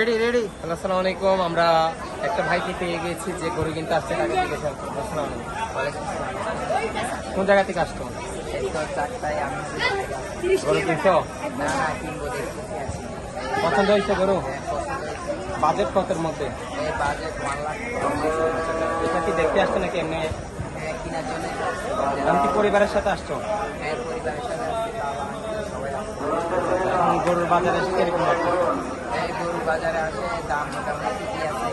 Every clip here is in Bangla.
Ready ready. আসসালামু আলাইকুম। আমরা একটা ভাইকে পেয়ে গেছি যে গরু কিনতে আসছে। কোন জায়গা থেকে আসতো? গরু কিনছো? পছন্দ হয়েছে গরু? বাজেট কতের মধ্যে? এটা কি দেখতে আসছো নাকি এমনি আমি কি পরিবারের সাথে আসছো? এখন গরুর বাজারে এসে কিরকম লাগছে? গরুর বাজারে আসে দাম মোটামুটি ঠিকই আছে।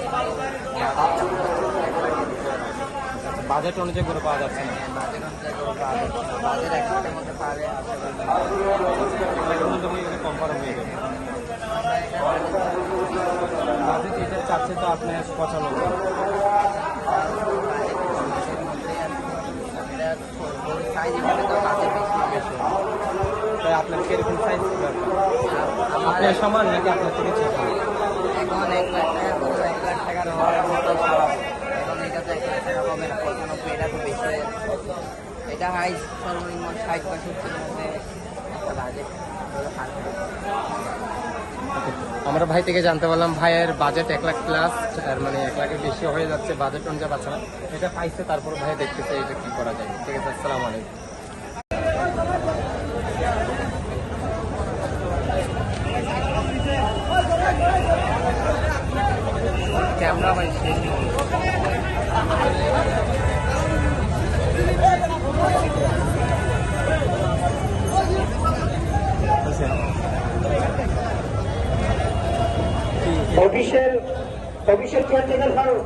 বাজেট অনুযায়ী গরু পাওয়া যাচ্ছে না। বাজেট অনুযায়ী গরু পাওয়া যাচ্ছে না। বাজেট একসাথের মধ্যে পাবে আশা করি। কনফার্ম হয়ে যাবে। বাজেট এটা চাচ্ছে তো আপনি 95। গরুর সাইজ হিসেবে তো বাজেট বেশি। তাই আপনার কিরকম সাইজ আপনার সমান নাকি আপনার থেকে ছোট? এখন 1 লাখ টাকা গরু 1 লাখ টাকার হওয়ার মতো খারাপ। এখন এটা তো 1 লাখ টাকা হবে না, 95 এটা তো বেশি হয়ে যাচ্ছে। এটা হাইস সর্বনিম্ন 60 বা 70-এর মধ্যে একটা বাজেট। আমরা ভাই থেকে জানতে পারলাম ভাইয়ের বাজেট 1 লাখ প্লাস, মানে 1 লাখের বেশি হয়ে যাচ্ছে বাজেট অনুযায়ী পাচ্ছে না। এটা পাইছে, তারপর ভাই দেখতেছে এটা কি করা যায়। ঠিক আছে, আসসালামু আলাইকুম। ক্যামেরা ভাই অফিসিয়াল কেয়ারটেকার ফারুক